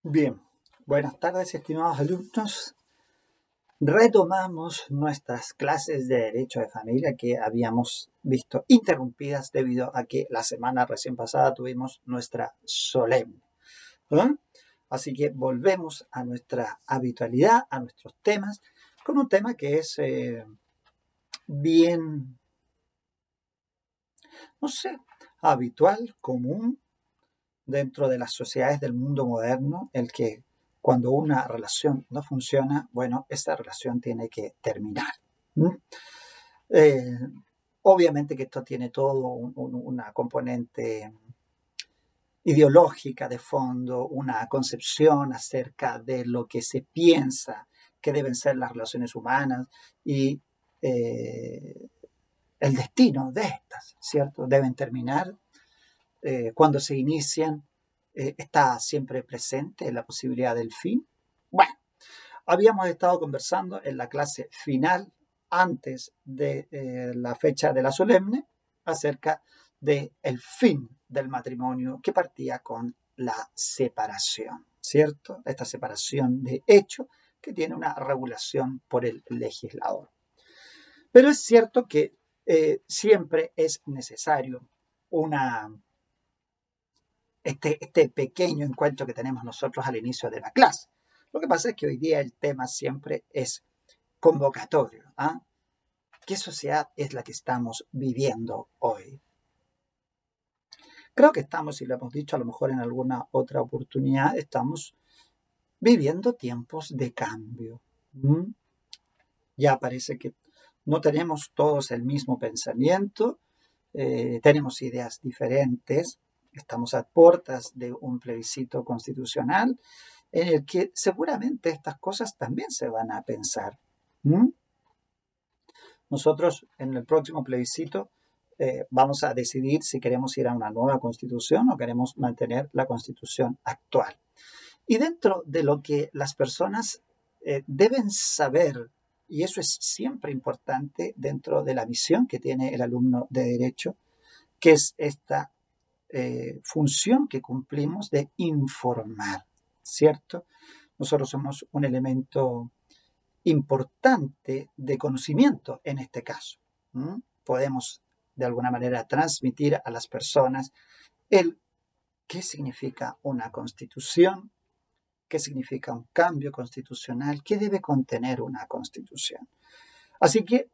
Bien, buenas tardes, estimados alumnos. Retomamos nuestras clases de Derecho de Familia que habíamos visto interrumpidas debido a que la semana recién pasada tuvimos nuestra solemne. ¿Eh? Así que volvemos a nuestra habitualidad, a nuestros temas, con un tema que es bien, no sé, habitual, común dentro de las sociedades del mundo moderno, el que cuando una relación no funciona, bueno, esta relación tiene que terminar. ¿Mm? Eh, Obviamente que esto tiene todo una componente ideológica de fondo, una concepción acerca de lo que se piensa que deben ser las relaciones humanas y eh, el destino de estas, ¿cierto? Deben terminar cuando se inician, está siempre presente la posibilidad del fin. Bueno, habíamos estado conversando en la clase final, antes de la fecha de la solemne, acerca del fin del matrimonio que partía con la separación, ¿cierto? Esta separación de hecho que tiene una regulación por el legislador. Pero es cierto que siempre es necesario una este pequeño encuentro que tenemos nosotros al inicio de la clase. Lo que pasa es que hoy día el tema siempre es convocatorio. ¿Ah? ¿Qué sociedad es la que estamos viviendo hoy? Creo que estamos, y lo hemos dicho a lo mejor en alguna otra oportunidad, estamos viviendo tiempos de cambio. ¿Mm? Ya parece que no tenemos todos el mismo pensamiento, tenemos ideas diferentes, estamos a puertas de un plebiscito constitucional en el que seguramente estas cosas también se van a pensar. ¿Mm? Nosotros en el próximo plebiscito vamos a decidir si queremos ir a una nueva constitución o queremos mantener la constitución actual. Y dentro de lo que las personas deben saber, y eso es siempre importante dentro de la visión que tiene el alumno de derecho, que es esta función que cumplimos de informar, ¿cierto? Nosotros somos un elemento importante de conocimiento en este caso. ¿Mm? Podemos de alguna manera transmitir a las personas el qué significa una constitución, qué significa un cambio constitucional, qué debe contener una constitución. Así que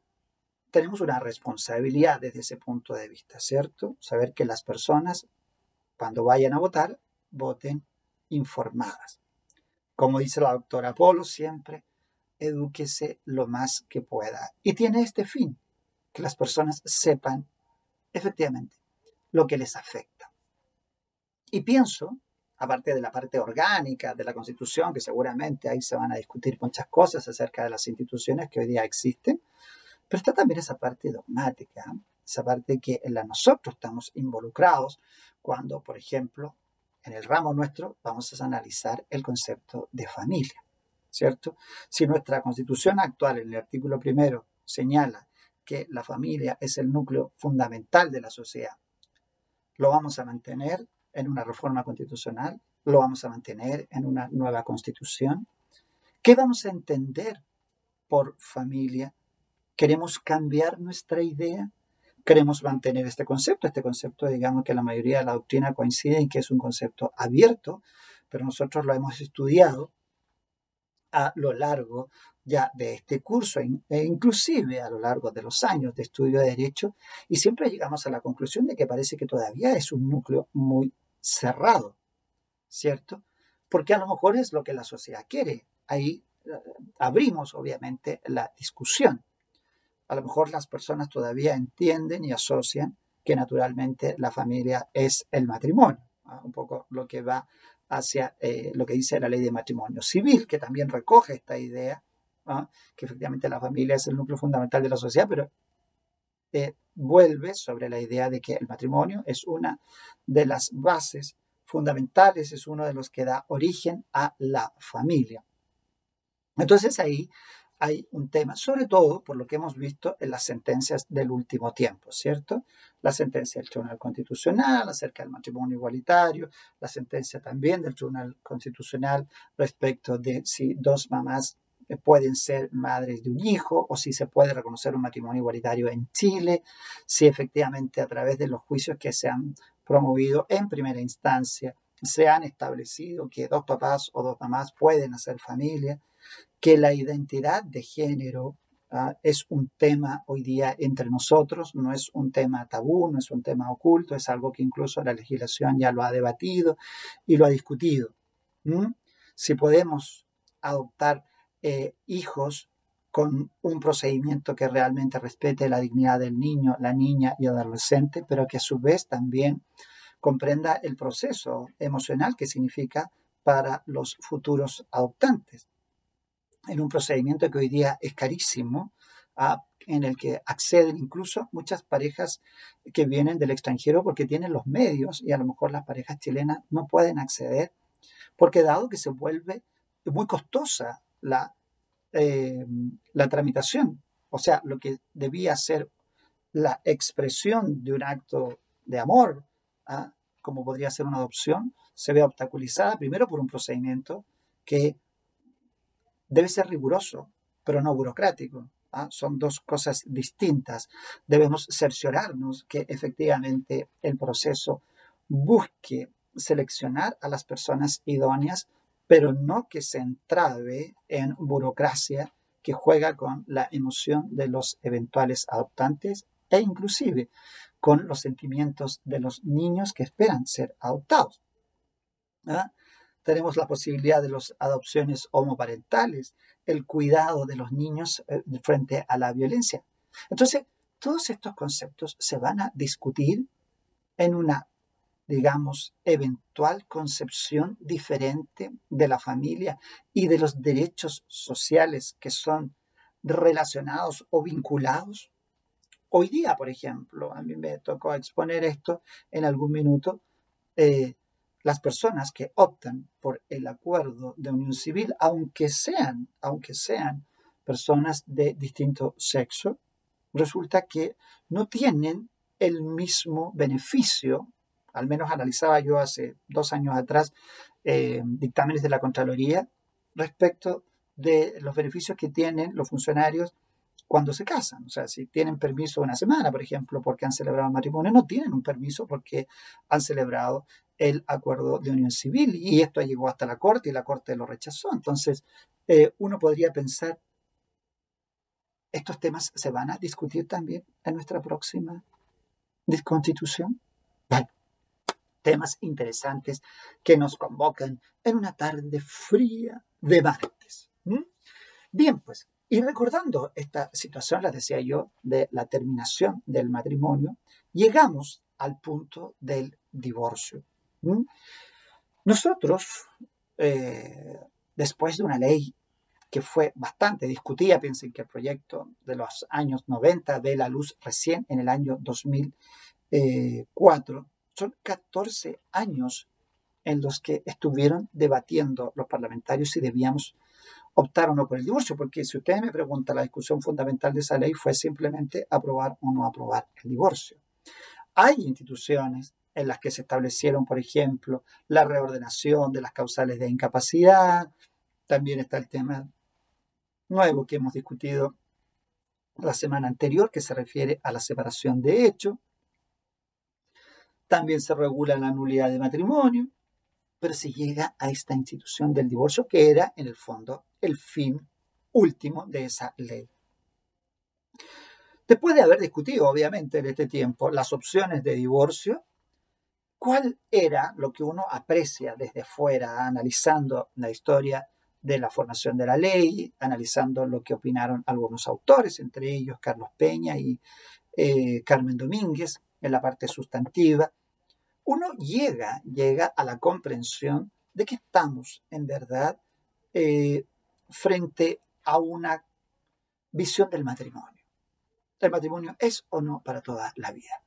tenemos una responsabilidad desde ese punto de vista, ¿cierto? Saber que las personas, cuando vayan a votar, voten informadas. Como dice la doctora Polo siempre, edúquese lo más que pueda. Y tiene este fin, que las personas sepan efectivamente lo que les afecta. Y pienso, aparte de la parte orgánica de la Constitución, que seguramente ahí se van a discutir muchas cosas acerca de las instituciones que hoy día existen, pero está también esa parte dogmática, esa parte que en la nosotros estamos involucrados cuando, por ejemplo, en el ramo nuestro vamos a analizar el concepto de familia, ¿cierto? Si nuestra Constitución actual, en el artículo primero, señala que la familia es el núcleo fundamental de la sociedad, lo vamos a mantener en una reforma constitucional, lo vamos a mantener en una nueva constitución. ¿Qué vamos a entender por familia? ¿Queremos cambiar nuestra idea? ¿Queremos mantener este concepto, digamos que la mayoría de la doctrina coincide en que es un concepto abierto, pero nosotros lo hemos estudiado a lo largo ya de este curso e inclusive a lo largo de los años de estudio de derecho y siempre llegamos a la conclusión de que parece que todavía es un núcleo muy cerrado, ¿cierto? Porque a lo mejor es lo que la sociedad quiere. Ahí abrimos obviamente la discusión. A lo mejor las personas todavía entienden y asocian que naturalmente la familia es el matrimonio, ¿no? Un poco lo que va hacia lo que dice la ley de matrimonio civil, que también recoge esta idea, ¿no? Que efectivamente la familia es el núcleo fundamental de la sociedad, pero vuelve sobre la idea de que el matrimonio es una de las bases fundamentales, es uno de los que da origen a la familia. Entonces ahí hay un tema, sobre todo por lo que hemos visto en las sentencias del último tiempo, ¿cierto? La sentencia del Tribunal Constitucional acerca del matrimonio igualitario, la sentencia también del Tribunal Constitucional respecto de si dos mamás pueden ser madres de un hijo o si se puede reconocer un matrimonio igualitario en Chile, si efectivamente a través de los juicios que se han promovido en primera instancia se han establecido que dos papás o dos mamás pueden hacer familia, que la identidad de género es un tema hoy día entre nosotros, no es un tema tabú, no es un tema oculto, es algo que incluso la legislación ya lo ha debatido y lo ha discutido. Si podemos adoptar hijos con un procedimiento que realmente respete la dignidad del niño, la niña y adolescente, pero que a su vez también comprenda el proceso emocional que significa para los futuros adoptantes, en un procedimiento que hoy día es carísimo, en el que acceden incluso muchas parejas que vienen del extranjero porque tienen los medios y a lo mejor las parejas chilenas no pueden acceder, porque dado que se vuelve muy costosa la tramitación, o sea, lo que debía ser la expresión de un acto de amor, como podría ser una adopción, se ve obstaculizada primero por un procedimiento que debe ser riguroso, pero no burocrático. Son dos cosas distintas. Debemos cerciorarnos que efectivamente el proceso busque seleccionar a las personas idóneas, pero no que se entrave en burocracia que juega con la emoción de los eventuales adoptantes e inclusive con los sentimientos de los niños que esperan ser adoptados. Tenemos la posibilidad de las adopciones homoparentales, el cuidado de los niños frente a la violencia. Entonces, todos estos conceptos se van a discutir en una, digamos, eventual concepción diferente de la familia y de los derechos sociales que son relacionados o vinculados. Hoy día, por ejemplo, a mí me tocó exponer esto en algún minuto, las personas que optan por el acuerdo de unión civil, aunque sean personas de distinto sexo, resulta que no tienen el mismo beneficio. Al menos analizaba yo hace 2 años atrás dictámenes de la Contraloría respecto de los beneficios que tienen los funcionarios cuando se casan. O sea, si tienen permiso una semana, por ejemplo, porque han celebrado el matrimonio, no tienen un permiso porque han celebrado el acuerdo de unión civil, y esto llegó hasta la Corte y la Corte lo rechazó. Entonces, uno podría pensar, ¿estos temas se van a discutir también en nuestra próxima constitución? Bueno, temas interesantes que nos convocan en una tarde fría de martes. Bien, pues, y recordando esta situación, les decía yo, de la terminación del matrimonio, llegamos al punto del divorcio. Nosotros, después de una ley que fue bastante discutida, piensen que el proyecto de los años 90 ve la luz recién en el año 2004, son 14 años en los que estuvieron debatiendo los parlamentarios si debíamos optar o no por el divorcio, porque si ustedes me preguntan, la discusión fundamental de esa ley fue simplemente aprobar o no aprobar el divorcio. Hay instituciones en las que se establecieron, por ejemplo, la reordenación de las causales de incapacidad. También está el tema nuevo que hemos discutido la semana anterior, que se refiere a la separación de hecho. También se regula la nulidad de matrimonio, pero se llega a esta institución del divorcio, que era, en el fondo, el fin último de esa ley. Después de haber discutido, obviamente, en este tiempo las opciones de divorcio, ¿cuál era lo que uno aprecia desde fuera, analizando la historia de la formación de la ley, analizando lo que opinaron algunos autores, entre ellos Carlos Peña y Carmen Domínguez, en la parte sustantiva? Uno llega a la comprensión de que estamos, en verdad, frente a una visión del matrimonio. ¿El matrimonio es o no para toda la vida?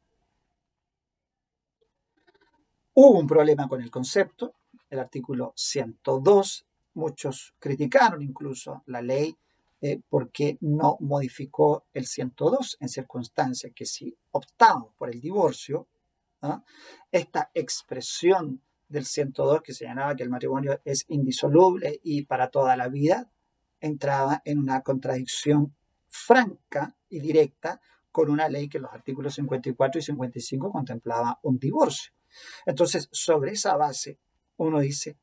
Hubo un problema con el concepto, el artículo 102, muchos criticaron incluso la ley porque no modificó el 102 en circunstancias que si optamos por el divorcio, ¿ah? Esta expresión del 102 que señalaba que el matrimonio es indisoluble y para toda la vida, entraba en una contradicción franca y directa con una ley que en los artículos 54 y 55 contemplaba un divorcio. Entonces, sobre esa base, uno dice,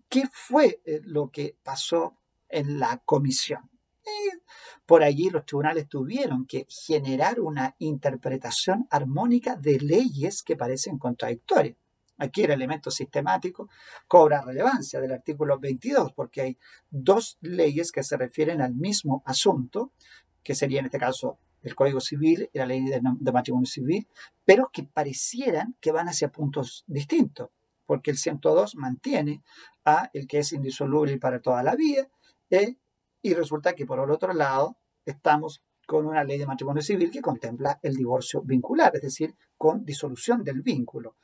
¿qué fue lo que pasó en la comisión? Por allí los tribunales tuvieron que generar una interpretación armónica de leyes que parecen contradictorias. Aquí el elemento sistemático cobra relevancia del artículo 22 porque hay dos leyes que se refieren al mismo asunto, que sería en este caso el Código Civil y la ley de matrimonio civil, pero que parecieran que van hacia puntos distintos, porque el 102 mantiene a el que es indisoluble para toda la vida, y resulta que por el otro lado estamos con una ley de matrimonio civil que contempla el divorcio vincular, es decir, con disolución del vínculo,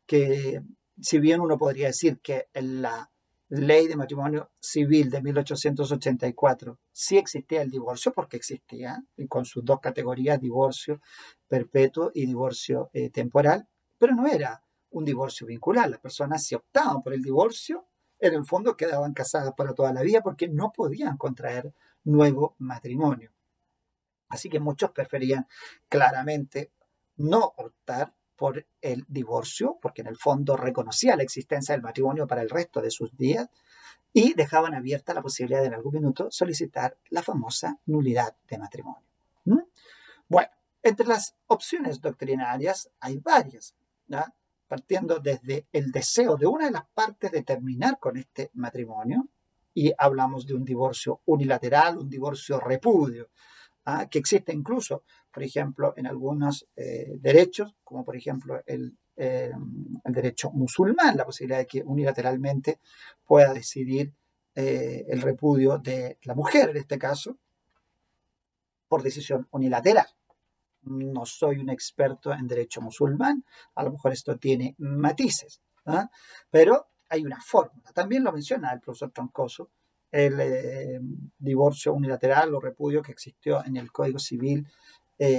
que si bien uno podría decir que en la ley de matrimonio civil de 1884 sí existía el divorcio, porque existía, y con sus dos categorías, divorcio perpetuo y divorcio temporal, pero no era un divorcio vincular. Las personas, si optaban por el divorcio, en el fondo quedaban casadas para toda la vida porque no podían contraer nuevo matrimonio. Así que muchos preferían claramente no optar por el divorcio, porque en el fondo reconocía la existencia del matrimonio para el resto de sus días, y dejaban abierta la posibilidad de en algún minuto solicitar la famosa nulidad de matrimonio. ¿Mm? Bueno, entre las opciones doctrinarias hay varias, ¿ya? Partiendo desde el deseo de una de las partes de terminar con este matrimonio, y hablamos de un divorcio unilateral, un divorcio repudio, que existe incluso, por ejemplo, en algunos derechos, como por ejemplo el derecho musulmán, la posibilidad de que unilateralmente pueda decidir el repudio de la mujer, en este caso, por decisión unilateral. No soy un experto en derecho musulmán, a lo mejor esto tiene matices, pero hay una fórmula. También lo menciona el profesor Troncoso, el divorcio unilateral o repudio que existió en el Código Civil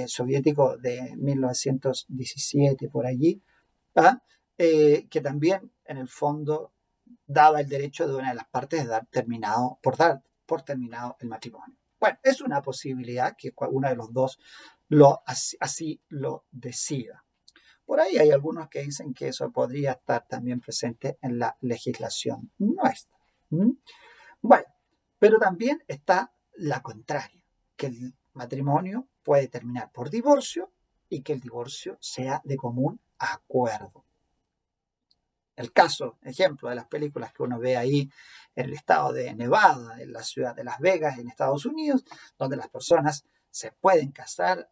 soviético de 1917, por allí, que también en el fondo daba el derecho de una de las partes de dar por terminado el matrimonio. Bueno, es una posibilidad que uno de los dos así lo decida. Por ahí hay algunos que dicen que eso podría estar también presente en la legislación nuestra. Bueno, pero también está la contraria, que el matrimonio puede terminar por divorcio y que el divorcio sea de común acuerdo. El caso, ejemplo, de las películas que uno ve ahí en el estado de Nevada, en la ciudad de Las Vegas, en Estados Unidos, donde las personas se pueden casar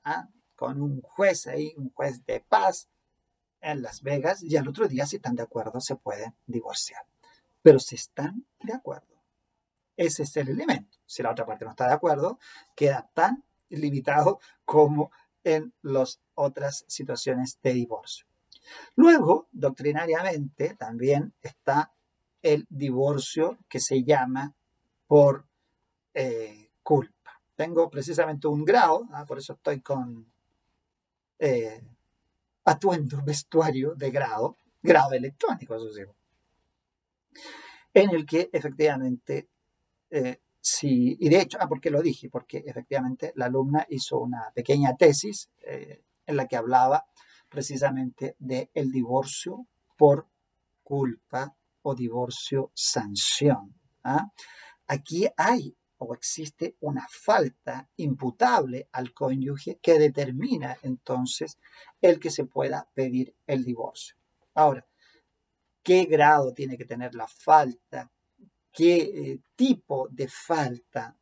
con un juez ahí, un juez de paz en Las Vegas, y al otro día, si están de acuerdo, se pueden divorciar. Pero si están de acuerdo, ese es el elemento. Si la otra parte no está de acuerdo, queda tan limitado como en las otras situaciones de divorcio. Luego, doctrinariamente, también está el divorcio que se llama por culpa. Tengo precisamente un grado, por eso estoy con atuendo, vestuario de grado electrónico, eso sí, en el que efectivamente, y de hecho, ¿por qué lo dije? Porque efectivamente la alumna hizo una pequeña tesis en la que hablaba precisamente del divorcio por culpa o divorcio sanción. Aquí hay o existe una falta imputable al cónyuge que determina entonces el que se pueda pedir el divorcio. Ahora, ¿qué grado tiene que tener la falta? ¿Qué tipo de falta?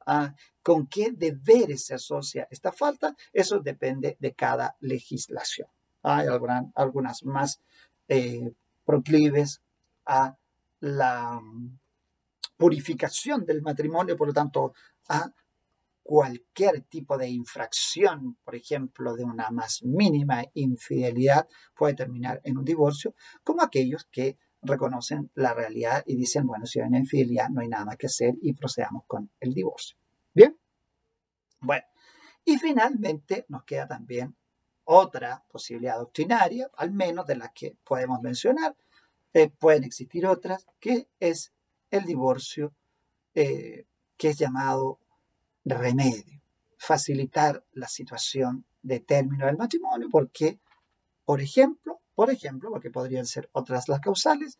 ¿Con qué deberes se asocia esta falta? Eso depende de cada legislación. Hay algunas más proclives a la purificación del matrimonio, por lo tanto, a cualquier tipo de infracción, por ejemplo, de una más mínima infidelidad, puede terminar en un divorcio, como aquellos que reconocen la realidad y dicen, bueno, si hay una infidelidad no hay nada más que hacer y procedamos con el divorcio. Bien, bueno, y finalmente nos queda también otra posibilidad doctrinaria, al menos de las que podemos mencionar. Pueden existir otras, que es el divorcio, que es llamado remedio, facilitar la situación de término del matrimonio, porque, porque podrían ser otras las causales,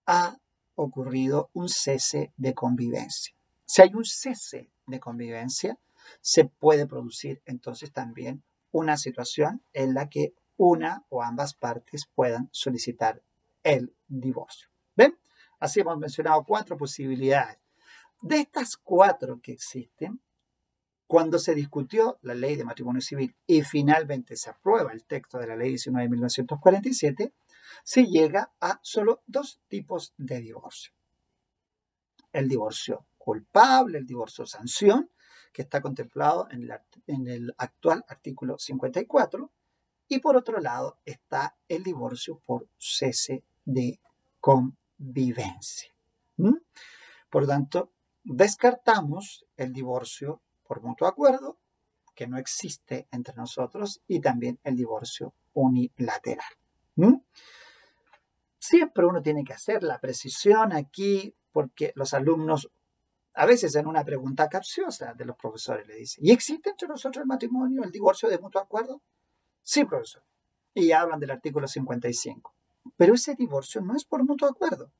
ha ocurrido un cese de convivencia. Si hay un cese de convivencia, se puede producir entonces también una situación en la que una o ambas partes puedan solicitar el divorcio. ¿Ven? Así hemos mencionado 4 posibilidades. De estas 4 que existen, cuando se discutió la ley de matrimonio civil y finalmente se aprueba el texto de la ley 19 de 1947, se llega a solo 2 tipos de divorcio. El divorcio culpable, el divorcio sanción, que está contemplado en el actual artículo 54, y por otro lado está el divorcio por cese de convivencia. Por lo tanto, descartamos el divorcio por mutuo acuerdo, que no existe entre nosotros, y también el divorcio unilateral. Siempre uno tiene que hacer la precisión aquí, porque los alumnos, a veces en una pregunta capciosa de los profesores, le dicen: ¿y existe entre nosotros el matrimonio, el divorcio de mutuo acuerdo? Sí, profesor. Y hablan del artículo 55. Pero ese divorcio no es por mutuo acuerdo.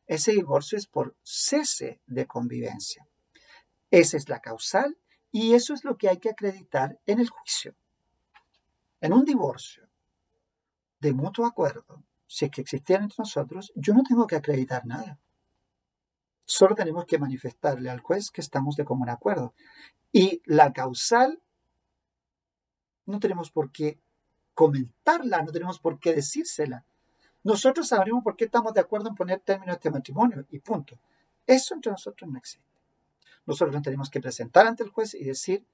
Ese divorcio es por cese de convivencia. Esa es la causal y eso es lo que hay que acreditar en el juicio. En un divorcio de mutuo acuerdo, si es que existiera entre nosotros, yo no tengo que acreditar nada. Solo tenemos que manifestarle al juez que estamos de común acuerdo. Y la causal no tenemos por qué comentarla, no tenemos por qué decírsela. Nosotros sabremos por qué estamos de acuerdo en poner término a este matrimonio y punto. Eso entre nosotros no existe. Nosotros nos tenemos que presentar ante el juez y decir: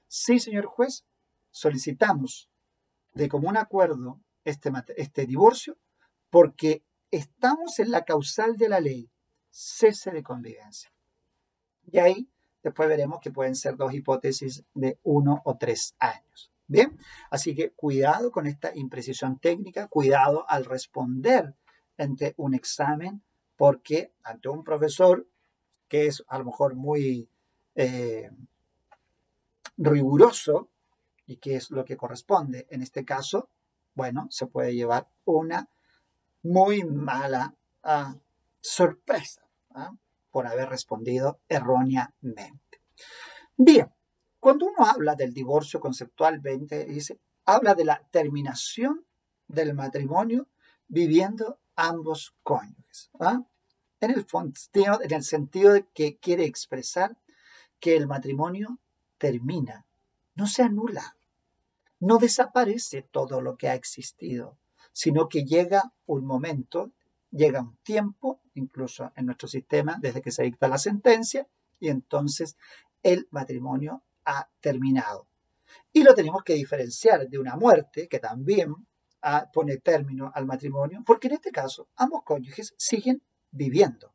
sí, señor juez, solicitamos de común acuerdo este divorcio porque estamos en la causal de la ley, cese de convivencia. Y ahí después veremos que pueden ser 2 hipótesis de 1 o 3 años. Bien, así que cuidado con esta imprecisión técnica, cuidado al responder ante un examen, porque ante un profesor que es a lo mejor muy riguroso, y que es lo que corresponde en este caso, bueno, se puede llevar una muy mala sorpresa por haber respondido erróneamente. Bien, cuando uno habla del divorcio conceptualmente, habla de la terminación del matrimonio viviendo ambos cónyuges. En el sentido de que quiere expresar que el matrimonio termina, no se anula, no desaparece todo lo que ha existido, sino que llega un momento, llega un tiempo, incluso en nuestro sistema, desde que se dicta la sentencia, y entonces el matrimonio ha terminado. Y lo tenemos que diferenciar de una muerte, que también pone término al matrimonio, porque en este caso ambos cónyuges siguen viviendo.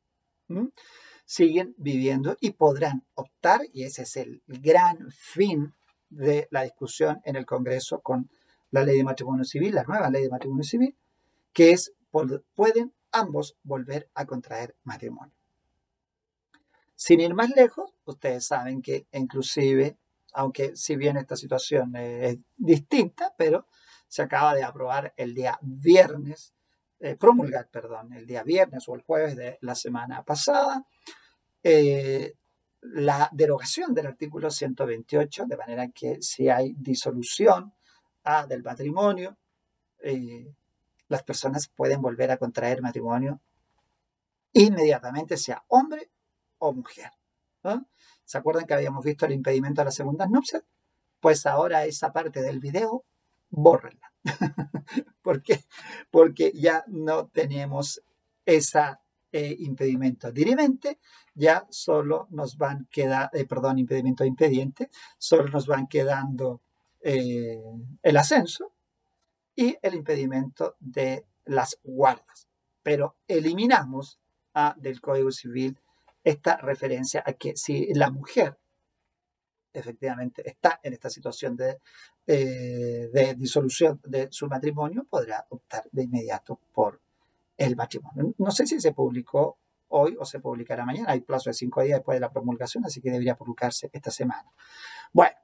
Siguen viviendo y podrán optar, y ese es el gran fin de la discusión en el Congreso con la ley de matrimonio civil, la nueva ley de matrimonio civil, que es: pueden ambos volver a contraer matrimonio. Sin ir más lejos, ustedes saben que inclusive, aunque si bien esta situación es distinta, pero se acaba de aprobar el día viernes, promulgar, perdón, el día viernes o el jueves de la semana pasada, la derogación del artículo 128, de manera que si hay disolución del matrimonio, las personas pueden volver a contraer matrimonio inmediatamente, sea hombre o mujer. ¿Se acuerdan que habíamos visto el impedimento a las segundas nupcias? Pues ahora esa parte del video, bórrenla. ¿Por qué? Porque ya no tenemos ese impedimento dirimente, ya solo nos van quedando, impedimento impediente, solo nos van quedando el ascenso y el impedimento de las guardas. Pero eliminamos del Código Civil esta referencia a que si la mujer efectivamente está en esta situación de disolución de su matrimonio, podrá optar de inmediato por el matrimonio. No sé si se publicó hoy o se publicará mañana. Hay plazo de 5 días después de la promulgación, así que debería publicarse esta semana. Bueno,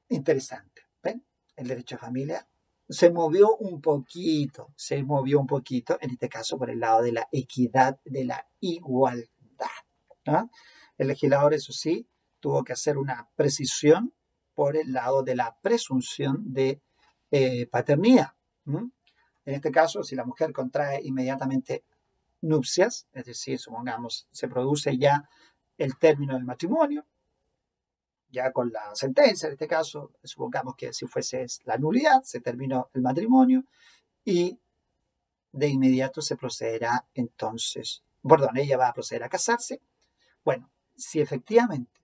interesante. ¿Ven? El derecho a familia se movió un poquito, en este caso por el lado de la equidad, de la igualdad. ¿No? El legislador, eso sí, tuvo que hacer una precisión por el lado de la presunción de paternidad. ¿Mm? En este caso, si la mujer contrae inmediatamente nupcias, es decir, supongamos, se produce ya el término del matrimonio, ya con la sentencia, en este caso, supongamos que si fuese la nulidad, se terminó el matrimonio y de inmediato se procederá entonces, perdón, ella va a proceder a casarse. Bueno, si efectivamente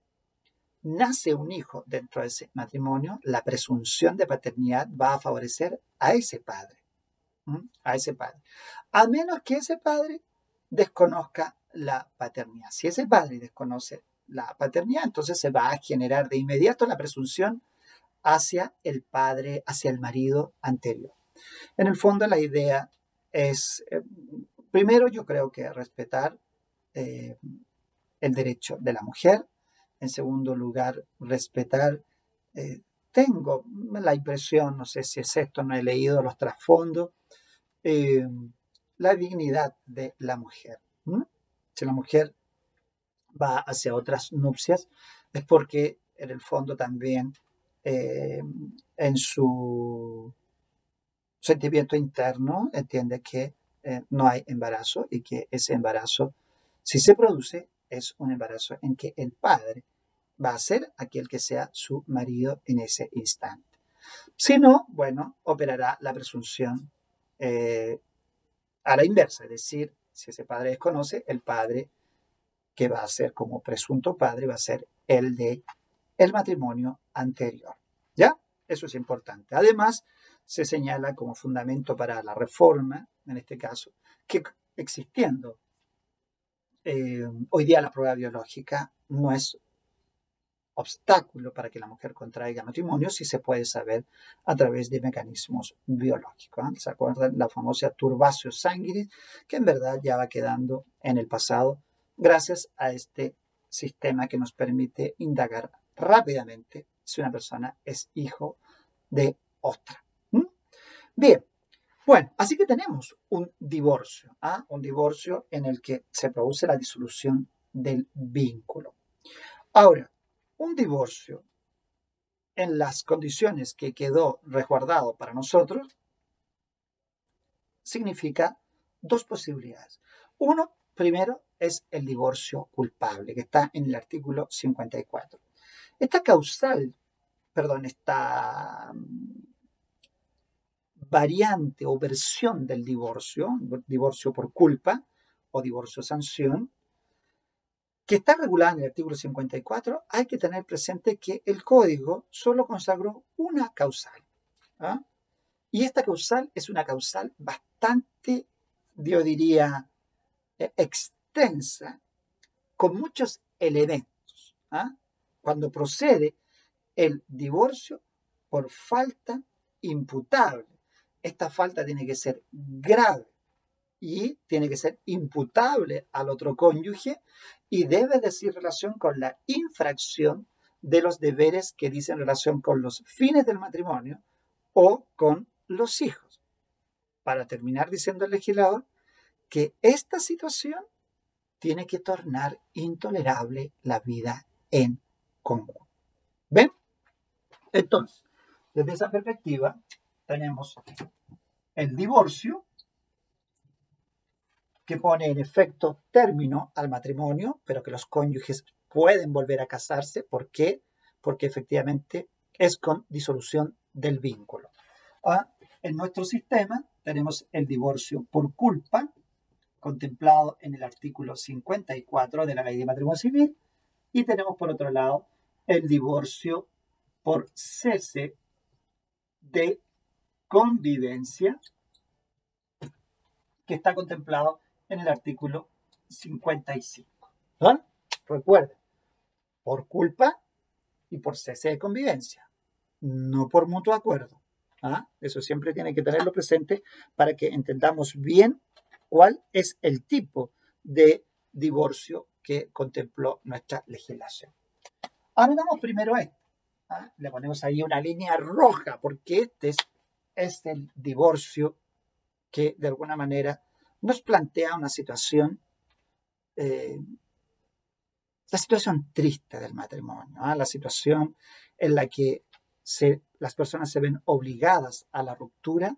nace un hijo dentro de ese matrimonio, la presunción de paternidad va a favorecer a ese padre, a ese padre, a menos que ese padre desconozca la paternidad. Si ese padre desconoce la paternidad, entonces se va a generar de inmediato la presunción hacia el padre, hacia el marido anterior. En el fondo, la idea es, primero, yo creo que respetar el derecho de la mujer. En segundo lugar, respetar, tengo la impresión, no sé si es esto, no he leído los trasfondos, la dignidad de la mujer. Si la mujer va hacia otras nupcias, es porque en el fondo también en su sentimiento interno entiende que no hay embarazo y que ese embarazo, si se produce, es un embarazo en que el padre va a ser aquel que sea su marido en ese instante. Si no, bueno, operará la presunción a la inversa, es decir, si ese padre desconoce, el padre que va a ser como presunto padre va a ser el de el matrimonio anterior. ¿Ya? Eso es importante. Además, se señala como fundamento para la reforma, en este caso, que existiendo hoy día la prueba biológica no es obstáculo para que la mujer contraiga matrimonio si se puede saber a través de mecanismos biológicos. ¿Se acuerdan? La famosa turbatio sanguinis, que en verdad ya va quedando en el pasado gracias a este sistema que nos permite indagar rápidamente si una persona es hijo de otra. Bien, bueno, así que tenemos un divorcio, un divorcio en el que se produce la disolución del vínculo. Ahora, un divorcio en las condiciones que quedó resguardado para nosotros significa dos posibilidades. Uno, primero, es el divorcio culpable, que está en el artículo 54. Esta variante o versión del divorcio por culpa o divorcio sanción, que está regulada en el artículo 54, hay que tener presente que el código solo consagró una causal. Y esta causal es una causal bastante, yo diría, extensa, con muchos elementos. Cuando procede el divorcio por falta imputable. Esta falta tiene que ser grave y tiene que ser imputable al otro cónyuge y debe decir relación con la infracción de los deberes que dicen relación con los fines del matrimonio o con los hijos. Para terminar diciendo el legislador que esta situación tiene que tornar intolerable la vida en común. ¿Ven? Entonces, desde esa perspectiva, tenemos el divorcio, que pone en efecto término al matrimonio, pero que los cónyuges pueden volver a casarse. ¿Por qué? Porque efectivamente es con disolución del vínculo. En nuestro sistema tenemos el divorcio por culpa, contemplado en el artículo 54 de la Ley de Matrimonio Civil, y tenemos por otro lado el divorcio por cese de convivencia, que está contemplado en el artículo 55. Recuerden, por culpa y por cese de convivencia, no por mutuo acuerdo. ¿Ah? Eso siempre tiene que tenerlo presente para que entendamos bien cuál es el tipo de divorcio que contempló nuestra legislación. Anotamos primero esto. ¿Ah? Le ponemos ahí una línea roja porque es el divorcio que de alguna manera nos plantea una situación, la situación triste del matrimonio, ¿ah? La situación en la que las personas se ven obligadas a la ruptura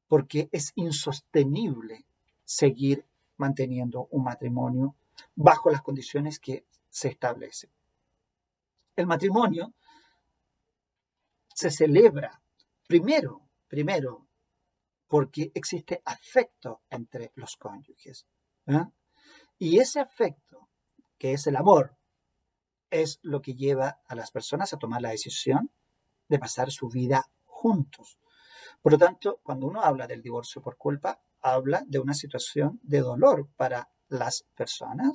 porque es insostenible seguir manteniendo un matrimonio bajo las condiciones que se establecen. El matrimonio se celebra primero, porque existe afecto entre los cónyuges. ¿Eh? Y ese afecto, que es el amor, es lo que lleva a las personas a tomar la decisión de pasar su vida juntos. Por lo tanto, cuando uno habla del divorcio por culpa, habla de una situación de dolor para las personas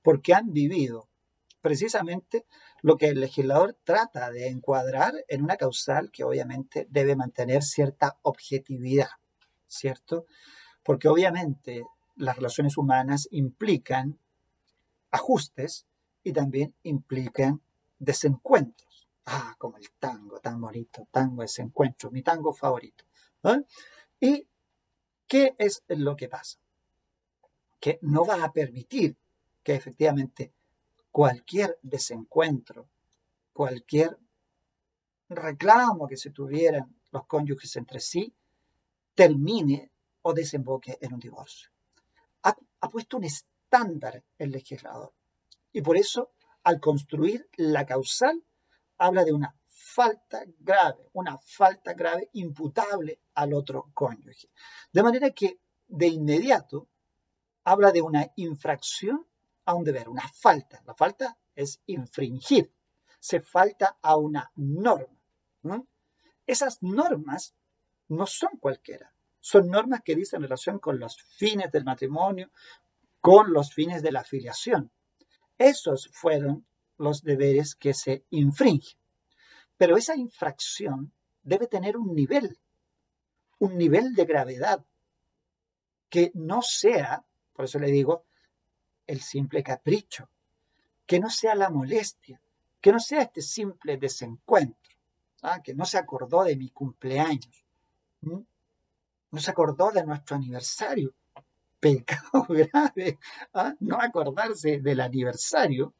porque han vivido precisamente lo que el legislador trata de encuadrar en una causal que obviamente debe mantener cierta objetividad, ¿cierto? Porque obviamente las relaciones humanas implican ajustes y también implican desencuentros. Ah, como el tango, tan bonito, tango desencuentro, mi tango favorito. ¿Eh? ¿Y qué es lo que pasa? Que no va a permitir que efectivamente cualquier desencuentro, cualquier reclamo que se tuvieran los cónyuges entre sí, termine o desemboque en un divorcio. Ha puesto un estándar el legislador. Y por eso, al construir la causal, habla de una falta grave imputable al otro cónyuge. De manera que, de inmediato, habla de una infracción a un deber, una falta. La falta es infringir. Se falta a una norma. ¿No? Esas normas no son cualquiera. Son normas que dicen relación con los fines del matrimonio, con los fines de la filiación. Esos fueron los deberes que se infringen. Pero esa infracción debe tener un nivel de gravedad que no sea, por eso le digo, el simple capricho, que no sea la molestia, que no sea este simple desencuentro, ¿ah? Que no se acordó de mi cumpleaños, ¿m? No se acordó de nuestro aniversario, pecado grave, ¿ah? No acordarse del aniversario.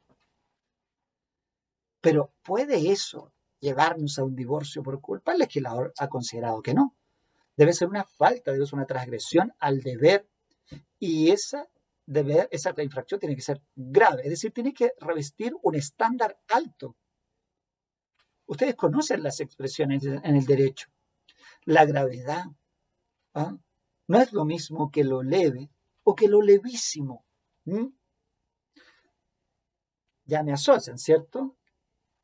Pero ¿puede eso llevarnos a un divorcio por culpa? El legislador ha considerado que no. Debe ser una falta, debe ser una transgresión al deber y esa infracción tiene que ser grave, es decir, tiene que revestir un estándar alto. Ustedes conocen las expresiones en el derecho. La gravedad, ¿ah? No es lo mismo que lo leve o que lo levísimo. Ya me asocian, ¿cierto?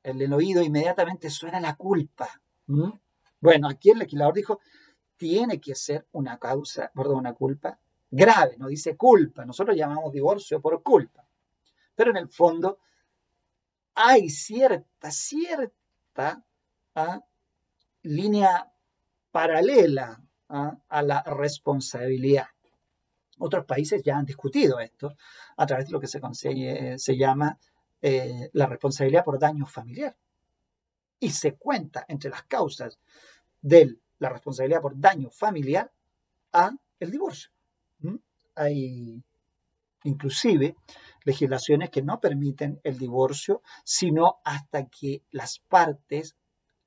En el oído inmediatamente suena la culpa. Bueno, aquí el legislador dijo, tiene que ser una culpa grave, no dice culpa. Nosotros llamamos divorcio por culpa. Pero en el fondo hay cierta línea paralela a la responsabilidad. Otros países ya han discutido esto a través de lo que se llama la responsabilidad por daño familiar. Y se cuenta entre las causas de la responsabilidad por daño familiar a el divorcio. Hay inclusive legislaciones que no permiten el divorcio, sino hasta que las partes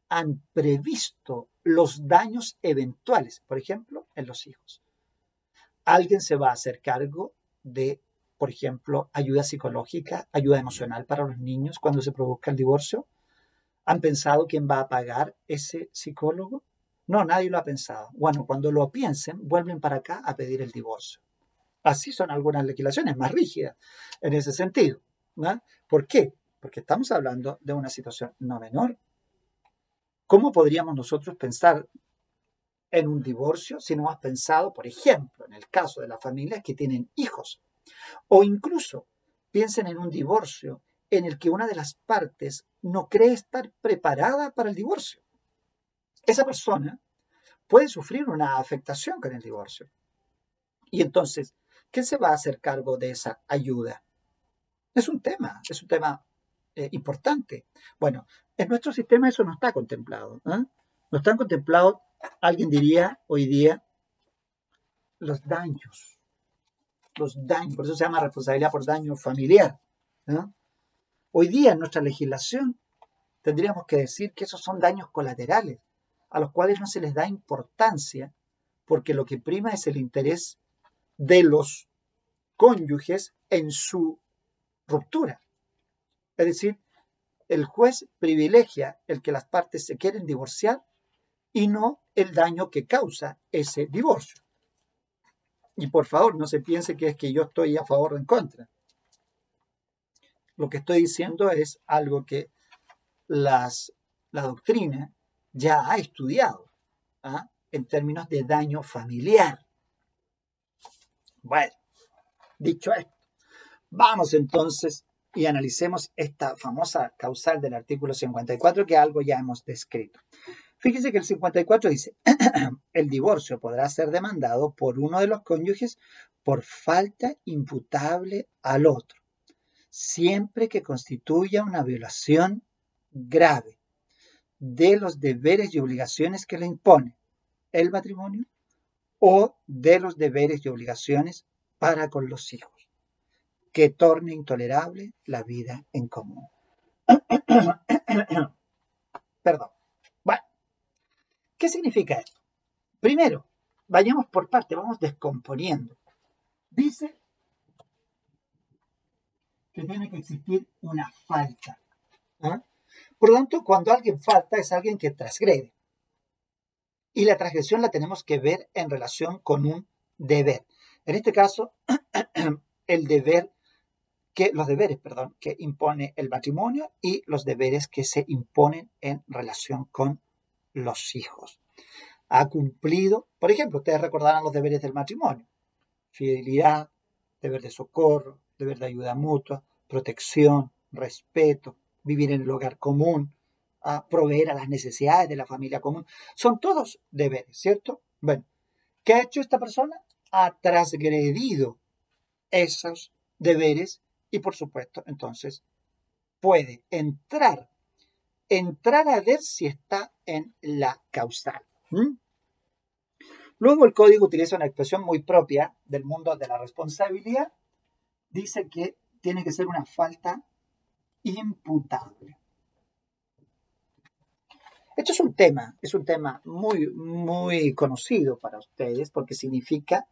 han previsto los daños eventuales, por ejemplo, en los hijos. Alguien se va a hacer cargo de, por ejemplo, ayuda psicológica, ayuda emocional para los niños cuando se produzca el divorcio. ¿Han pensado quién va a pagar ese psicólogo? No, nadie lo ha pensado. Bueno, cuando lo piensen, vuelven para acá a pedir el divorcio. Así son algunas legislaciones más rígidas en ese sentido, ¿no? ¿Por qué? Porque estamos hablando de una situación no menor. ¿Cómo podríamos nosotros pensar en un divorcio si no hemos pensado, por ejemplo, en el caso de las familias que tienen hijos? O incluso piensen en un divorcio en el que una de las partes no cree estar preparada para el divorcio. Esa persona puede sufrir una afectación con el divorcio. Y entonces, ¿quién se va a hacer cargo de esa ayuda? Es un tema importante. Bueno, en nuestro sistema eso no está contemplado. No están contemplados, alguien diría hoy día, los daños. Por eso se llama responsabilidad por daño familiar. Hoy día en nuestra legislación tendríamos que decir que esos son daños colaterales, a los cuales no se les da importancia, porque lo que prima es el interés de los cónyuges en su ruptura. Es decir, el juez privilegia el que las partes se quieren divorciar y no el daño que causa ese divorcio. Y por favor, no se piense que es que yo estoy a favor o en contra. Lo que estoy diciendo es algo que la doctrina ya ha estudiado en términos de daño familiar. Bueno, dicho esto, vamos entonces y analicemos esta famosa causal del artículo 54, que algo ya hemos descrito. Fíjese que el 54 dice, el divorcio podrá ser demandado por uno de los cónyuges por falta imputable al otro, siempre que constituya una violación grave de los deberes y obligaciones que le impone el matrimonio o de los deberes y obligaciones para con los hijos, que torne intolerable la vida en común. Perdón. Bueno, ¿qué significa esto? Primero, vayamos por parte, vamos descomponiendo. Dice que tiene que existir una falta. Por lo tanto, cuando alguien falta es alguien que transgrede. Y la transgresión la tenemos que ver en relación con un deber. En este caso, los deberes que impone el matrimonio y los deberes que se imponen en relación con los hijos. Ha cumplido, por ejemplo, ustedes recordarán los deberes del matrimonio: fidelidad, deber de socorro, deber de ayuda mutua, protección, respeto, vivir en el hogar común, proveer a las necesidades de la familia común. Son todos deberes, ¿cierto? Bueno, ¿qué ha hecho esta persona? Ha transgredido esos deberes y, por supuesto, entonces puede entrar a ver si está en la causal. Luego el código utiliza una expresión muy propia del mundo de la responsabilidad. Dice que tiene que ser una falta imputable. Esto es un tema muy, muy conocido para ustedes, porque significa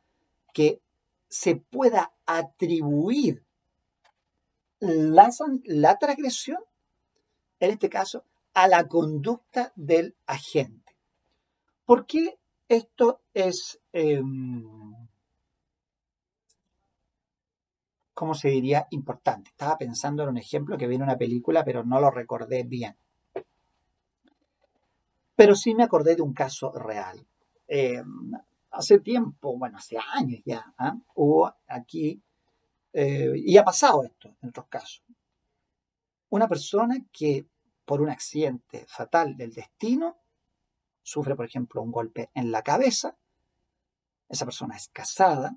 que se pueda atribuir la transgresión, en este caso, a la conducta del agente. ¿Por qué esto es, cómo se diría, importante? Estaba pensando en un ejemplo que vi en una película, pero no lo recordé bien. Pero sí me acordé de un caso real. Hace tiempo, hace años ya, hubo aquí, y ha pasado esto en otros casos. Una persona que por un accidente fatal del destino sufre, por ejemplo, un golpe en la cabeza. Esa persona es casada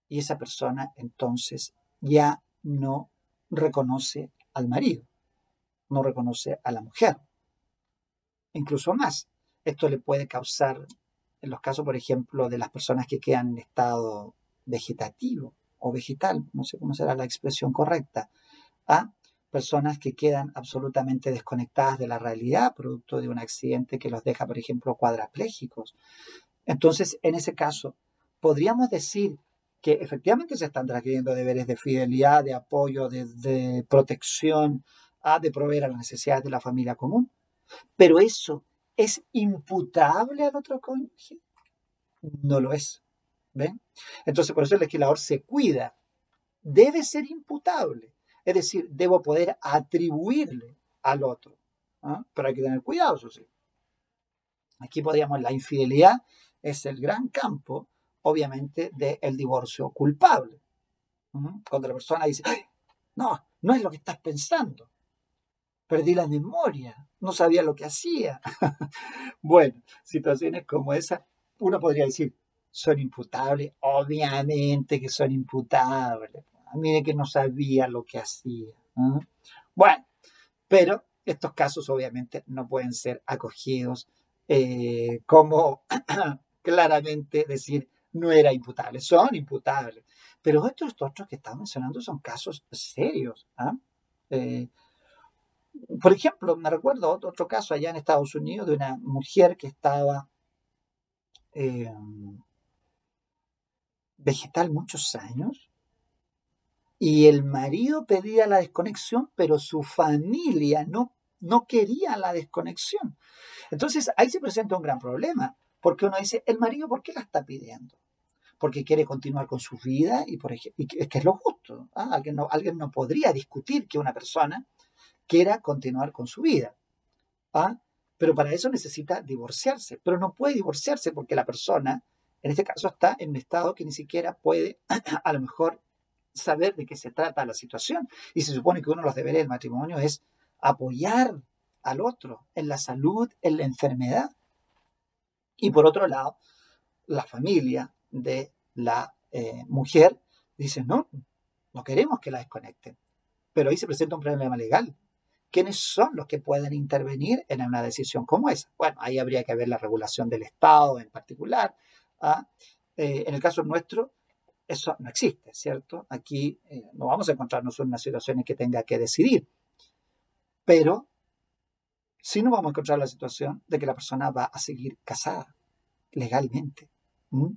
y esa persona entonces ya no reconoce al marido, no reconoce a la mujer. Incluso más, esto le puede causar, en los casos, por ejemplo, de las personas que quedan en estado vegetativo o vegetal, no sé cómo será la expresión correcta, a personas que quedan absolutamente desconectadas de la realidad, producto de un accidente que los deja, por ejemplo, cuadraplégicos. Entonces, en ese caso, podríamos decir que efectivamente se están transgrediendo deberes de fidelidad, de apoyo, de protección, de proveer a las necesidades de la familia común. Pero eso es imputable al otro cónyuge. No lo es. ¿Ven? Entonces, por eso el legislador se cuida. Debe ser imputable. Es decir, debo poder atribuirle al otro. Pero hay que tener cuidado, eso sí. Aquí podríamos, la infidelidad es el gran campo, obviamente, del divorcio culpable. Cuando la persona dice, ¡ay! No, no es lo que estás pensando. Perdí la memoria, no sabía lo que hacía. Bueno, situaciones como esa, uno podría decir, son imputables, obviamente que son imputables. Mire que no sabía lo que hacía. ¿No? Bueno, pero estos casos obviamente no pueden ser acogidos como claramente decir no era imputable, son imputables. Pero estos otros que estaba mencionando son casos serios. ¿Ah? Eh, por ejemplo, me recuerdo otro caso allá en Estados Unidos de una mujer que estaba eh, vegetal muchos años y el marido pedía la desconexión, pero su familia no quería la desconexión. Entonces ahí se presenta un gran problema, porque uno dice, el marido, ¿por qué la está pidiendo? Porque quiere continuar con su vida y que es lo justo. ¿Ah? Alguien no podría discutir que una persona quiera continuar con su vida. ¿Ah? Pero para eso necesita divorciarse, pero no puede divorciarse porque la persona, en este caso, está en un estado que ni siquiera puede, a lo mejor, saber de qué se trata la situación. Y se supone que uno de los deberes del matrimonio es apoyar al otro en la salud, en la enfermedad. Y por otro lado, la familia de la mujer dice, no, no queremos que la desconecten. Pero ahí se presenta un problema legal. ¿Quiénes son los que pueden intervenir en una decisión como esa? Bueno, ahí habría que ver la regulación del Estado en particular. ¿Ah? En el caso nuestro, eso no existe, ¿cierto? Aquí no vamos a encontrarnos en una situación en que tenga que decidir, pero sí nos vamos a encontrar la situación de que la persona va a seguir casada legalmente. ¿Mm?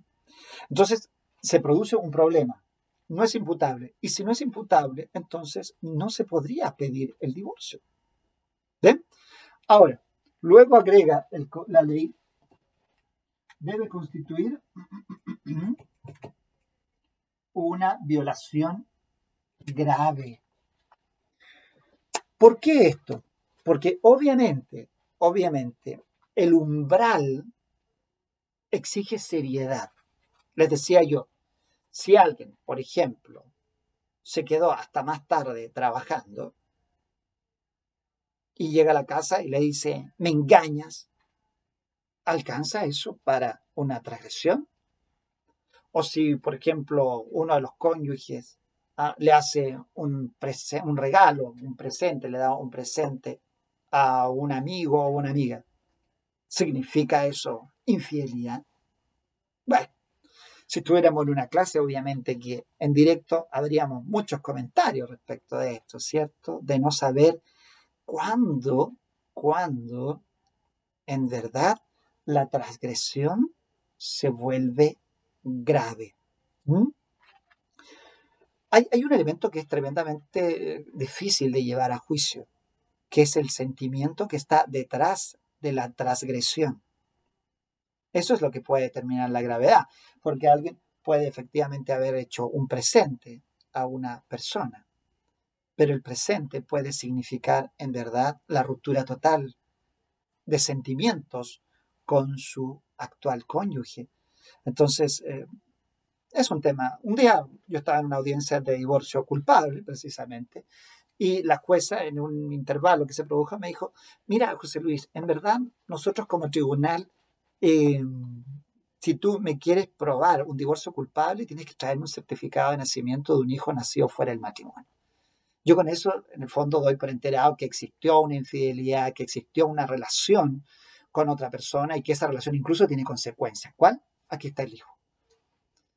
Entonces, se produce un problema. No es imputable. Y si no es imputable, entonces no se podría pedir el divorcio. ¿Ven? Ahora, luego agrega la ley, debe constituir una violación grave. ¿Por qué esto? Porque obviamente, el umbral exige seriedad. Les decía yo, si alguien, por ejemplo, se quedó hasta más tarde trabajando y llega a la casa y le dice, me engañas, ¿alcanza eso para una transgresión? O si, por ejemplo, uno de los cónyuges le hace un regalo, un presente, le da un presente a un amigo o una amiga, ¿significa eso infidelidad? Bueno, si estuviéramos en una clase, obviamente que en directo habríamos muchos comentarios respecto de esto, ¿cierto? De no saber cuándo en verdad la transgresión se vuelve grave. ¿Mm? Hay un elemento que es tremendamente difícil de llevar a juicio, que es el sentimiento que está detrás de la transgresión. Eso es lo que puede determinar la gravedad, porque alguien puede efectivamente haber hecho un presente a una persona, pero el presente puede significar en verdad la ruptura total de sentimientos con su actual cónyuge. Entonces, es un tema. Un día yo estaba en una audiencia de divorcio culpable, precisamente, y la jueza en un intervalo que se produjo me dijo, mira, José Luis, en verdad nosotros como tribunal, eh, si tú me quieres probar un divorcio culpable, tienes que traerme un certificado de nacimiento de un hijo nacido fuera del matrimonio. Yo con eso, en el fondo, doy por enterado que existió una infidelidad, que existió una relación con otra persona y que esa relación incluso tiene consecuencias. ¿Cuál? Aquí está el hijo.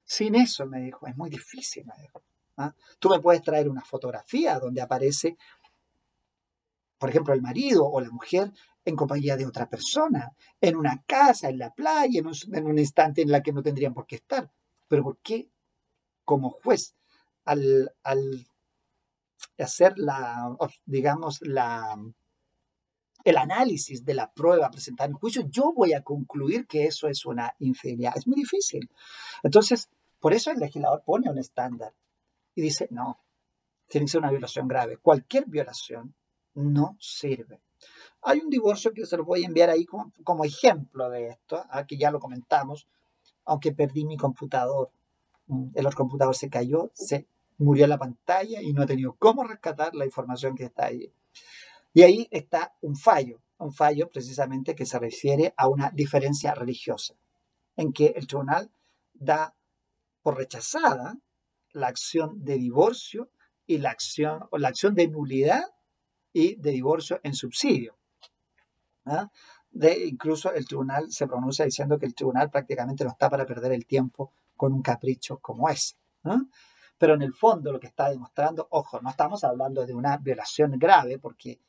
Sin eso, me dijo, es muy difícil, me dijo. ¿Ah? Tú me puedes traer una fotografía donde aparece, por ejemplo, el marido o la mujer en compañía de otra persona, en una casa, en la playa, en un instante en la que no tendrían por qué estar. Pero ¿por qué, como juez, al hacer digamos, el análisis de la prueba presentada en el juicio, yo voy a concluir que eso es una infidelidad? Es muy difícil. Entonces, por eso el legislador pone un estándar y dice, no, tiene que ser una violación grave. Cualquier violación no sirve. Hay un divorcio que se lo voy a enviar ahí como ejemplo de esto, que ya lo comentamos, aunque perdí mi computador. El otro computador se cayó, murió en la pantalla y no ha tenido cómo rescatar la información que está ahí. Y ahí está un fallo precisamente que se refiere a una diferencia religiosa, en que el tribunal da por rechazada la acción de divorcio y la acción de nulidad y de divorcio en subsidio. ¿Ah? Incluso el tribunal se pronuncia diciendo que el tribunal prácticamente no está para perder el tiempo con un capricho como ese. ¿Ah? Pero en el fondo lo que está demostrando, ojo, no estamos hablando de una violación grave, porque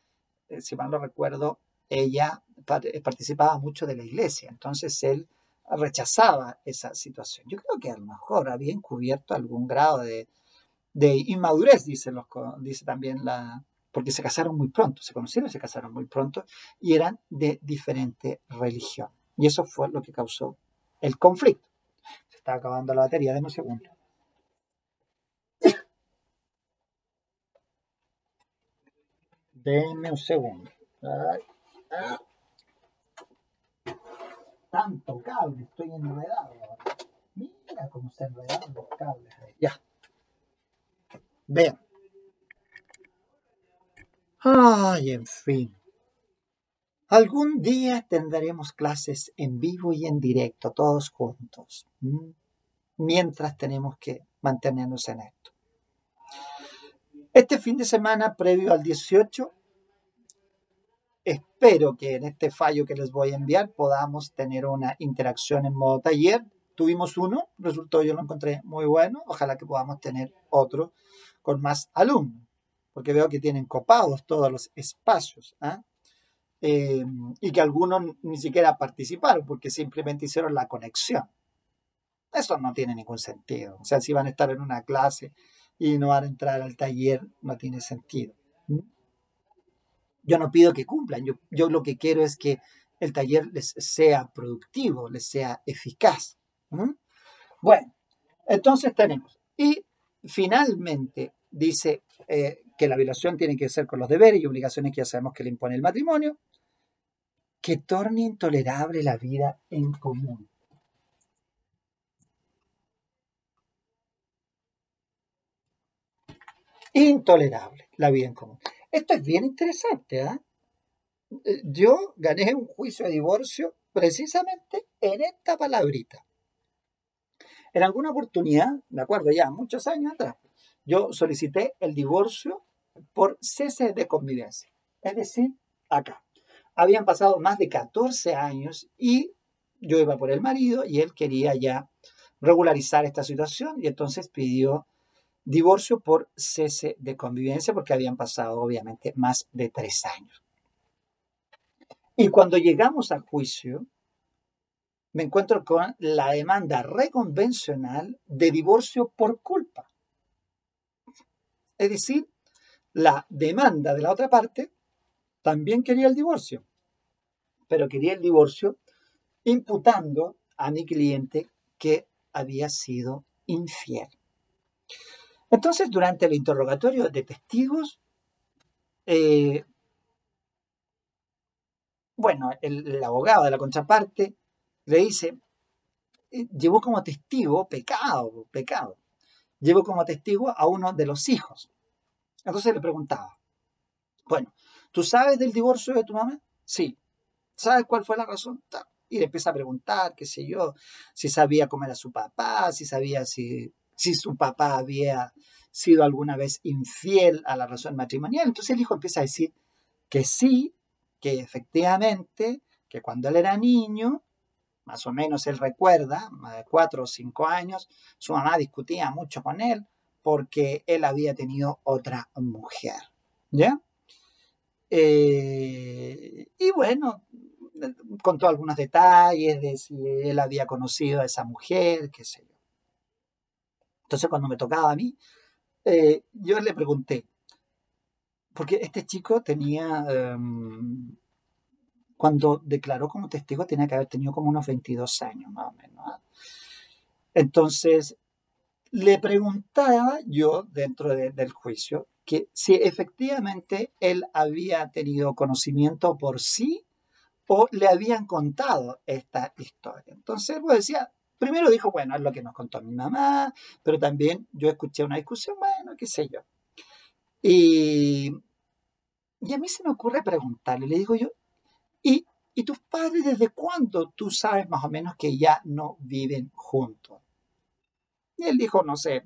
si mal no recuerdo, ella participaba mucho de la iglesia, entonces él rechazaba esa situación. Yo creo que a lo mejor había encubierto algún grado de inmadurez, dice también porque se casaron muy pronto, se conocieron y se casaron muy pronto y eran de diferente religión. Y eso fue lo que causó el conflicto. Se está acabando la batería, denme un segundo. Denme un segundo. Ay, ah. Tanto cable, estoy enredado. Mira cómo se enredan los cables ahí. Ya. Vean. Ay, en fin. Algún día tendremos clases en vivo y en directo, todos juntos. Mientras tenemos que mantenernos en esto. Este fin de semana, previo al 18, espero que en este fallo que les voy a enviar podamos tener una interacción en modo taller. Tuvimos uno, resultó, yo lo encontré muy bueno. Ojalá que podamos tener otro con más alumnos, porque veo que tienen copados todos los espacios. Y que algunos ni siquiera participaron porque simplemente hicieron la conexión. Eso no tiene ningún sentido. O sea, si van a estar en una clase y no van a entrar al taller, no tiene sentido. Yo no pido que cumplan, yo lo que quiero es que el taller les sea productivo, les sea eficaz. Bueno, entonces tenemos. Y finalmente dice que la violación tiene que ser con los deberes y obligaciones que ya sabemos que le impone el matrimonio, que torne intolerable la vida en común. Intolerable la vida en común. Esto es bien interesante, ¿eh? Yo gané un juicio de divorcio precisamente en esta palabrita. En alguna oportunidad, me acuerdo ya, muchos años atrás, yo solicité el divorcio por cese de convivencia. Es decir, acá. Habían pasado más de 14 años y yo iba por el marido y él quería ya regularizar esta situación y entonces pidió divorcio por cese de convivencia porque habían pasado obviamente más de 3 años. Y cuando llegamos al juicio, me encuentro con la demanda reconvencional de divorcio por culpa. Es decir, la demanda de la otra parte también quería el divorcio, pero quería el divorcio imputando a mi cliente que había sido infiel. Entonces, durante el interrogatorio de testigos, el abogado de la contraparte le dice, llevó como testigo, pecado, llevó como testigo a uno de los hijos. Entonces le preguntaba, bueno, ¿tú sabes del divorcio de tu mamá? Sí. ¿Sabes cuál fue la razón? Y le empieza a preguntar, qué sé yo, si sabía cómo era su papá, si sabía si su papá había sido alguna vez infiel a la relación matrimonial. Entonces el hijo empieza a decir que sí, que efectivamente, que cuando él era niño, más o menos él recuerda, más de 4 o 5 años, su mamá discutía mucho con él porque él había tenido otra mujer. ¿Ya? Y bueno, contó algunos detalles de si él había conocido a esa mujer, qué sé yo. Entonces cuando me tocaba a mí, yo le pregunté, porque este chico tenía, cuando declaró como testigo, tenía que haber tenido como unos 22 años más o menos. Entonces, le preguntaba yo dentro del juicio que si efectivamente él había tenido conocimiento por sí o le habían contado esta historia. Entonces, pues decía, primero dijo, bueno, es lo que nos contó mi mamá, pero también yo escuché una discusión, bueno, qué sé yo. Y, y a mí se me ocurre preguntarle, le digo yo, ¿y, ¿y tus padres desde cuándo tú sabes más o menos que ya no viven juntos? Y él dijo, no sé,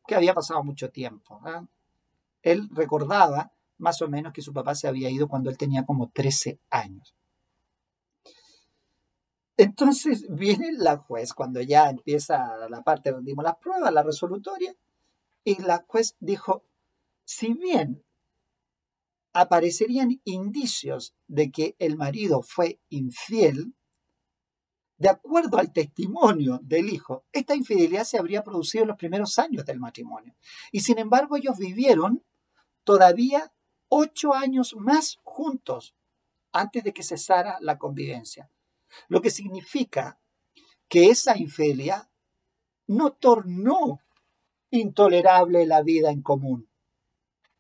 que había pasado mucho tiempo. ¿Eh? Él recordaba más o menos que su papá se había ido cuando él tenía como 13 años. Entonces viene la juez, cuando ya empieza la parte donde dimos las pruebas, la resolutoria, y la juez dijo, si bien aparecerían indicios de que el marido fue infiel, de acuerdo al testimonio del hijo, esta infidelidad se habría producido en los primeros años del matrimonio. Y sin embargo ellos vivieron todavía 8 años más juntos antes de que cesara la convivencia. Lo que significa que esa infidelidad no tornó intolerable la vida en común.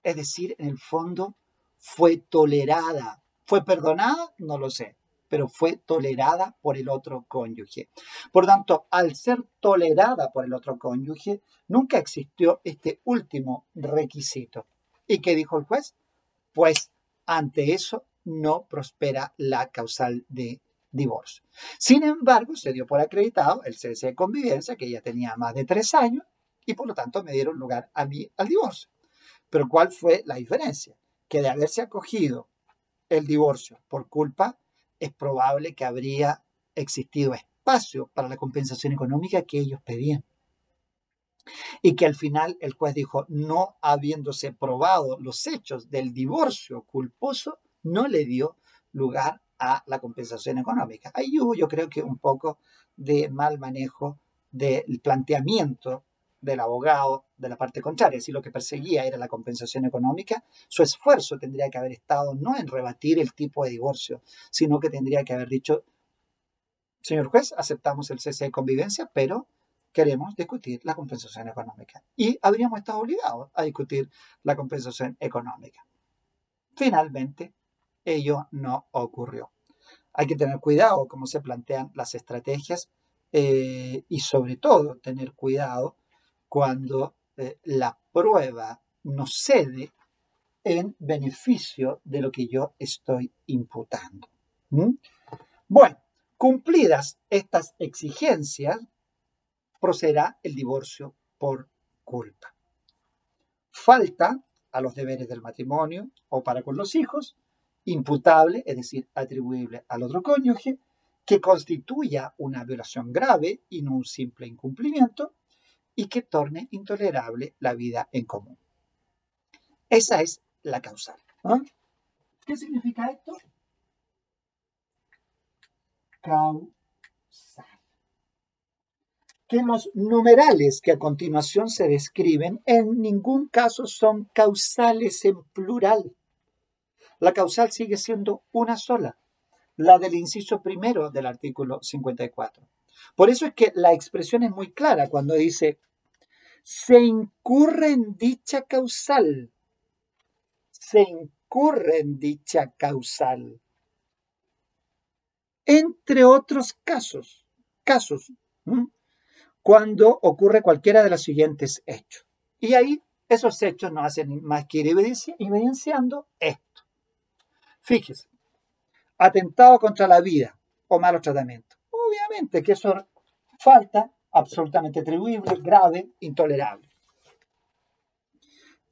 Es decir, en el fondo fue tolerada. ¿Fue perdonada? No lo sé, pero fue tolerada por el otro cónyuge. Por tanto, al ser tolerada por el otro cónyuge, nunca existió este último requisito. ¿Y qué dijo el juez? Pues ante eso no prospera la causal de divorcio. Sin embargo, se dio por acreditado el cese de convivencia, que ella tenía más de 3 años, y por lo tanto me dieron lugar a mí al divorcio. Pero ¿cuál fue la diferencia? Que de haberse acogido el divorcio por culpa, es probable que habría existido espacio para la compensación económica que ellos pedían. Y que al final el juez dijo, no habiéndose probado los hechos del divorcio culposo, no le dio lugar a la compensación económica. Ahí hubo, yo creo que un poco de mal manejo del planteamiento del abogado de la parte contraria. Si lo que perseguía era la compensación económica, su esfuerzo tendría que haber estado no en rebatir el tipo de divorcio, sino que tendría que haber dicho, señor juez, aceptamos el cese de convivencia, pero queremos discutir la compensación económica. Y habríamos estado obligados a discutir la compensación económica. Finalmente, ello no ocurrió. Hay que tener cuidado cómo se plantean las estrategias y sobre todo tener cuidado cuando la prueba nos cede en beneficio de lo que yo estoy imputando. ¿Mm? Bueno, cumplidas estas exigencias, procederá el divorcio por culpa. Falta a los deberes del matrimonio o para con los hijos, imputable, es decir, atribuible al otro cónyuge, que constituya una violación grave y no un simple incumplimiento, y que torne intolerable la vida en común. Esa es la causal. ¿Ah? ¿Qué significa esto? Causal. Que los numerales que a continuación se describen en ningún caso son causales en plural. La causal sigue siendo una sola, la del inciso primero del artículo 54. Por eso es que la expresión es muy clara cuando dice se incurre en dicha causal. Se incurre en dicha causal. Entre otros casos, cuando ocurre cualquiera de los siguientes hechos. Y ahí esos hechos no hacen más que ir evidenciando esto. Fíjese, atentado contra la vida o malos tratamientos. Obviamente que eso falta absolutamente atribuible, grave, intolerable.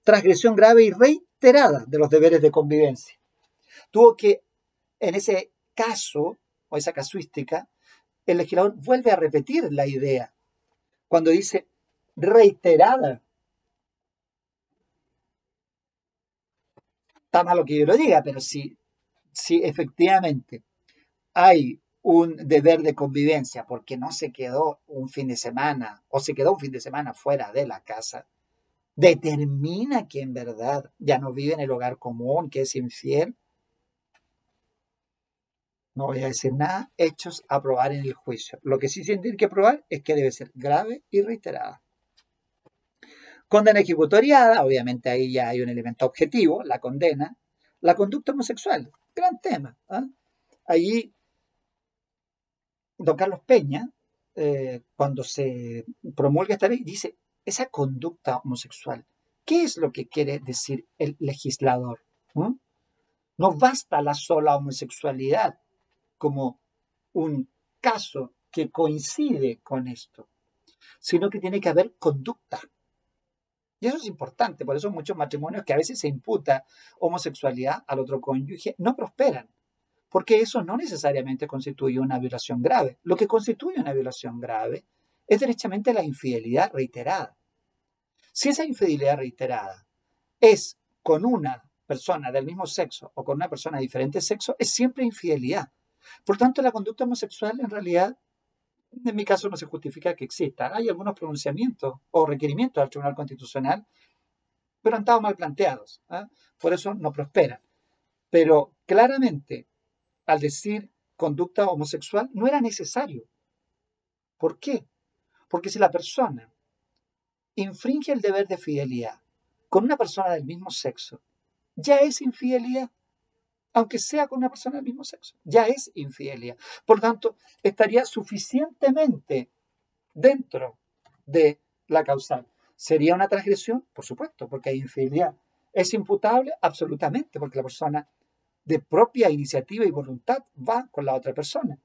Transgresión grave y reiterada de los deberes de convivencia. Tuvo que, en ese caso, o esa casuística, el legislador vuelve a repetir la idea cuando dice reiterada. Está malo que yo lo diga, pero si efectivamente hay un deber de convivencia porque no se quedó un fin de semana o se quedó un fin de semana fuera de la casa, determina que en verdad ya no vive en el hogar común, que es infiel. No voy a decir nada, hechos a probar en el juicio. Lo que sí se tiene que probar es que debe ser grave y reiterada. Condena ejecutoriada, obviamente ahí ya hay un elemento objetivo, la condena. La conducta homosexual, gran tema. ¿Eh? Allí, don Carlos Peña cuando se promulga esta ley, dice, esa conducta homosexual, ¿qué es lo que quiere decir el legislador? ¿Mm? No basta la sola homosexualidad como un caso que coincide con esto, sino que tiene que haber conducta. Y eso es importante, por eso muchos matrimonios que a veces se imputa homosexualidad al otro cónyuge no prosperan, porque eso no necesariamente constituye una violación grave. Lo que constituye una violación grave es derechamente la infidelidad reiterada. Si esa infidelidad reiterada es con una persona del mismo sexo o con una persona de diferente sexo, es siempre infidelidad. Por tanto, la conducta homosexual en realidad, en mi caso, no se justifica que exista. Hay algunos pronunciamientos o requerimientos al Tribunal Constitucional, pero han estado mal planteados. ¿Eh? Por eso no prosperan. Pero claramente, al decir conducta homosexual, no era necesario. ¿Por qué? Porque si la persona infringe el deber de fidelidad con una persona del mismo sexo, ya es infidelidad, aunque sea con una persona del mismo sexo, ya es infidelidad. Por tanto, estaría suficientemente dentro de la causal. ¿Sería una transgresión? Por supuesto, porque hay infidelidad. ¿Es imputable? Absolutamente, porque la persona de propia iniciativa y voluntad va con la otra persona.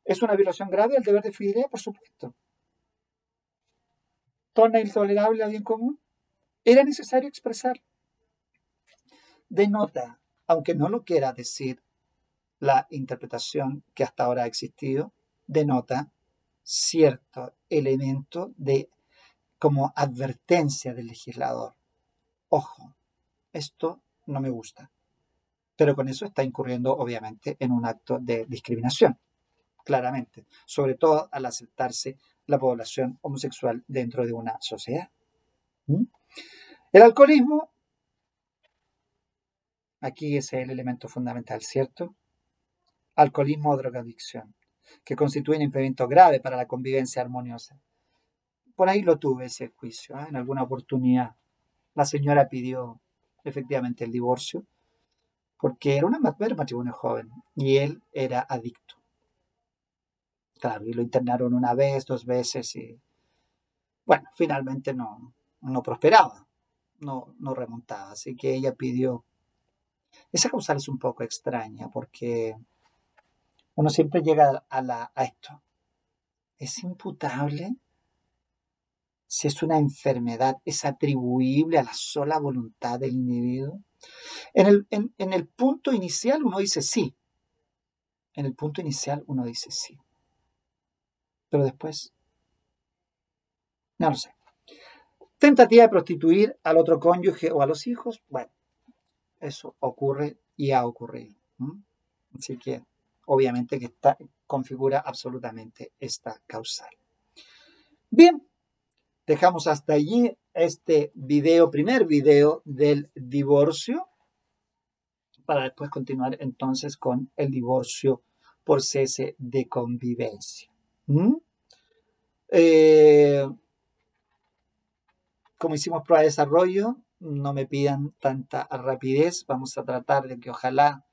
¿Es una violación grave del deber de fidelidad? Por supuesto. ¿Torna intolerable al bien común? Era necesario expresar. Denota, aunque no lo quiera decir la interpretación que hasta ahora ha existido, denota cierto elemento de como advertencia del legislador. Ojo, esto no me gusta. Pero con eso está incurriendo, obviamente, en un acto de discriminación, claramente, sobre todo al aceptarse la población homosexual dentro de una sociedad. ¿Mm? El alcoholismo, aquí es el elemento fundamental, ¿cierto? Alcoholismo o drogadicción, que constituye un impedimento grave para la convivencia armoniosa. Por ahí lo tuve ese juicio, ¿eh? En alguna oportunidad. La señora pidió efectivamente el divorcio porque era un matrimonio joven y él era adicto. Claro, y lo internaron una vez, dos veces y bueno, finalmente no prosperaba, no remontaba. Así que ella pidió. Esa causal es un poco extraña porque uno siempre llega a esto. ¿Es imputable? Si es una enfermedad, ¿es atribuible a la sola voluntad del individuo? En el punto inicial uno dice sí. En el punto inicial uno dice sí. Pero después, no lo sé. Tentativa de prostituir al otro cónyuge o a los hijos, bueno, eso ocurre y ha ocurrido. Así que obviamente que configura absolutamente esta causal. Bien, dejamos hasta allí este primer video del divorcio, para después continuar entonces con el divorcio por cese de convivencia. Como hicimos prueba de desarrollo, no me pidan tanta rapidez, vamos a tratar de que ojalá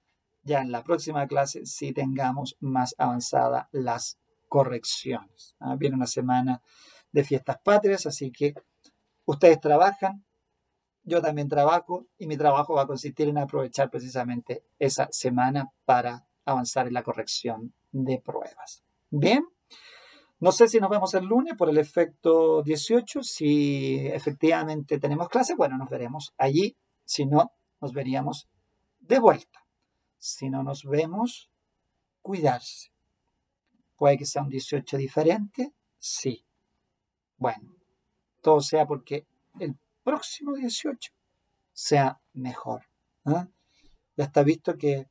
ya en la próxima clase sí tengamos más avanzadas las correcciones. Viene una semana de fiestas patrias, así que ustedes trabajan, yo también trabajo y mi trabajo va a consistir en aprovechar precisamente esa semana para avanzar en la corrección de pruebas. Bien, no sé si nos vemos el lunes por el efecto 18, si efectivamente tenemos clase, bueno, nos veremos allí, si no, nos veríamos de vuelta. Si no nos vemos, cuidarse. ¿Puede que sea un 18 diferente? Sí. Bueno, todo sea porque el próximo 18 sea mejor. ¿Eh? Ya está visto que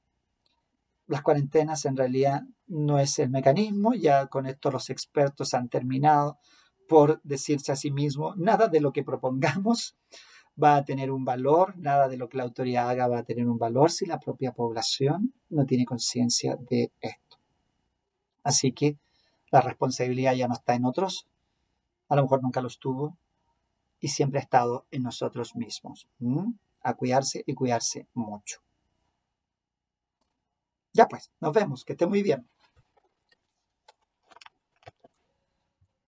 las cuarentenas en realidad no es el mecanismo, ya con esto los expertos han terminado por decirse a sí mismos, nada de lo que propongamos va a tener un valor, nada de lo que la autoridad haga va a tener un valor si la propia población no tiene conciencia de esto. Así que la responsabilidad ya no está en otros, a lo mejor nunca lo estuvo, y siempre ha estado en nosotros mismos. A cuidarse y cuidarse mucho. Ya pues, nos vemos, que esté muy bien.